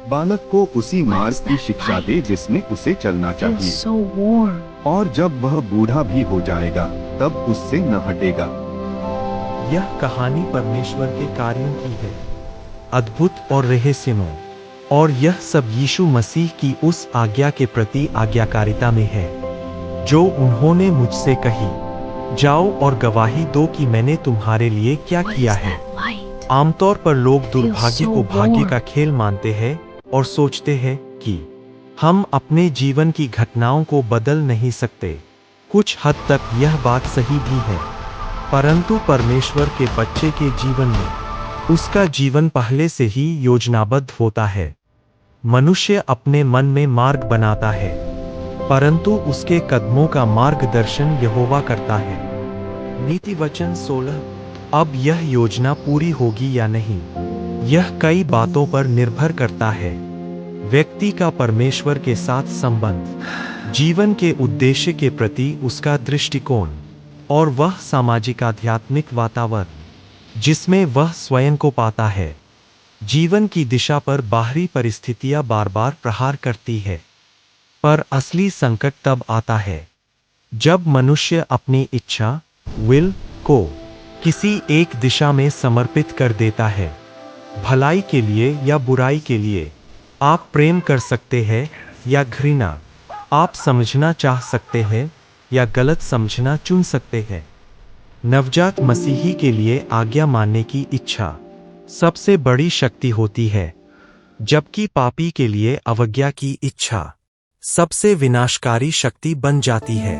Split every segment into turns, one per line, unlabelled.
बालक को उसी मार्ग की शिक्षा दे जिसमें उसे चलना
Feels
चाहिए,
so warm.
और जब वह बूढ़ा भी हो जाएगा तब उससे न हटेगा।
यह कहानी परमेश्वर के कार्यों की है, अद्भुत और रहस्यमय, और यह सब यीशु मसीह की उस आज्ञा के प्रति आज्ञाकारिता में है जो उन्होंने मुझसे कही, जाओ और गवाही दो कि मैंने तुम्हारे लिए क्या
What
किया
is
है।
that light?
आमतौर पर लोग दुर्भाग्य
so
को भाग्य
warm.
का खेल मानते हैं और सोचते हैं कि हम अपने जीवन की घटनाओं को बदल नहीं सकते। कुछ हद तक यह बात सही भी है, परंतु परमेश्वर के बच्चे के जीवन में उसका जीवन पहले से ही योजनाबद्ध होता है। मनुष्य अपने मन में मार्ग बनाता है, परंतु उसके कदमों का मार्गदर्शन यहोवा करता है। नीति वचन 16। अब यह योजना पूरी होगी या नहीं, यह कई बातों पर निर्भर करता है। व्यक्ति का परमेश्वर के साथ संबंध, जीवन के उद्देश्य के प्रति उसका दृष्टिकोण, और वह सामाजिक आध्यात्मिक वातावरण जिसमें वह स्वयं को पाता है। जीवन की दिशा पर बाहरी परिस्थितियां बार बार प्रहार करती है, पर असली संकट तब आता है जब मनुष्य अपनी इच्छा, विल को किसी एक दिशा में समर्पित कर देता है। भलाई के लिए या बुराई के लिए, आप प्रेम कर सकते हैं या घृणा, आप समझना चाह सकते हैं या गलत समझना चुन सकते हैं। नवजात मसीही के लिए आज्ञा मानने की इच्छा सबसे बड़ी शक्ति होती है, जबकि पापी के लिए अवज्ञा की इच्छा सबसे विनाशकारी शक्ति बन जाती है।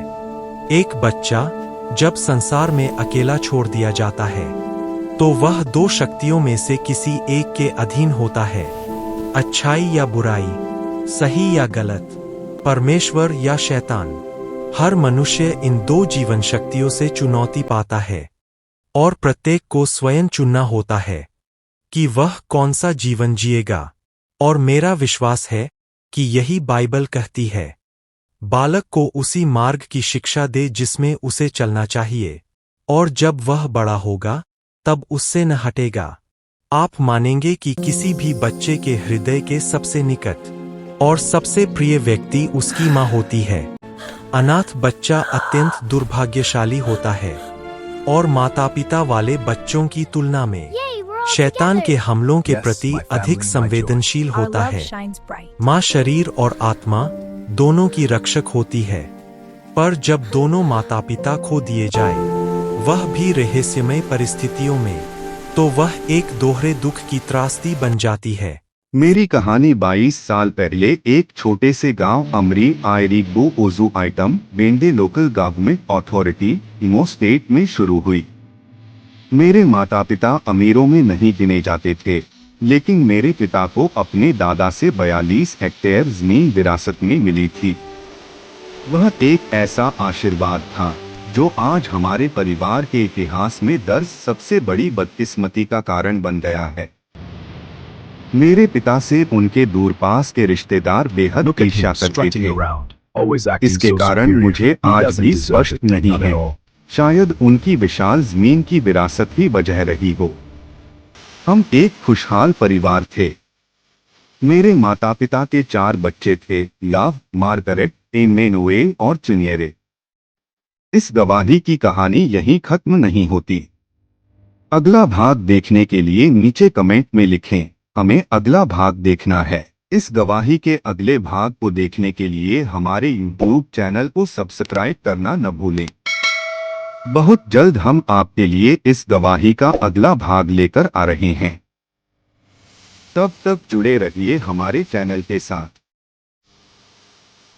एक बच्चा जब संसार में अकेला छोड़ दिया जाता है, तो वह दो शक्तियों में से किसी एक के अधीन होता है, अच्छाई या बुराई, सही या गलत, परमेश्वर या शैतान। हर मनुष्य इन दो जीवन शक्तियों से चुनौती पाता है, और प्रत्येक को स्वयं चुनना होता है कि वह कौन सा जीवन जिएगा। और मेरा विश्वास है कि यही बाइबल कहती है, बालक को उसी मार्ग की शिक्षा दे जिसमें उसे चलना चाहिए, और जब वह बड़ा होगा तब उससे न हटेगा। आप मानेंगे कि किसी भी बच्चे के हृदय के सबसे निकट और सबसे प्रिय व्यक्ति उसकी माँ होती है। अनाथ बच्चा अत्यंत दुर्भाग्यशाली होता है, और माता पिता वाले बच्चों की तुलना में शैतान के हमलों के प्रति अधिक संवेदनशील होता है। माँ शरीर और आत्मा दोनों की रक्षक होती है, पर जब दोनों माता पिता खो दिए जाए, वह भी रहस्यमय परिस्थितियों में, तो वह एक दोहरे दुख की त्रासदी बन जाती है।
मेरी कहानी 22 साल पहले एक छोटे से गांव अमरी आयरिगबू ओजू Item Bende local government authority Imo State में शुरू हुई। मेरे माता पिता अमीरों में नहीं गिने जाते थे, लेकिन मेरे पिता को अपने दादा से 42 हेक्टेयर जमीन विरासत में मिली थी। वह एक ऐसा आशीर्वाद था जो आज हमारे परिवार के इतिहास में दर्ज सबसे बड़ी बदकिस्मती का कारण बन गया है। मेरे पिता से उनके दूर पास के रिश्तेदार बेहद ईर्ष्या करते थे। इसके कारण मुझे आज भी स्पष्ट नहीं है, शायद उनकी विशाल जमीन की विरासत ही वजह रही हो। हम एक खुशहाल परिवार थे। मेरे माता पिता के 4 बच्चे थे, लव, मार्गरेट, एमेनुएल और चुनियरे। इस गवाही की कहानी यहीं खत्म नहीं होती। अगला भाग देखने के लिए नीचे कमेंट में लिखें, हमें अगला भाग देखना है। इस गवाही के अगले भाग को देखने के लिए हमारे YouTube चैनल को सब्सक्राइब करना न भूलें। बहुत जल्द हम आपके लिए इस गवाही का अगला भाग लेकर आ रहे हैं। तब तक जुड़े रहिए हमारे चैनल के साथ।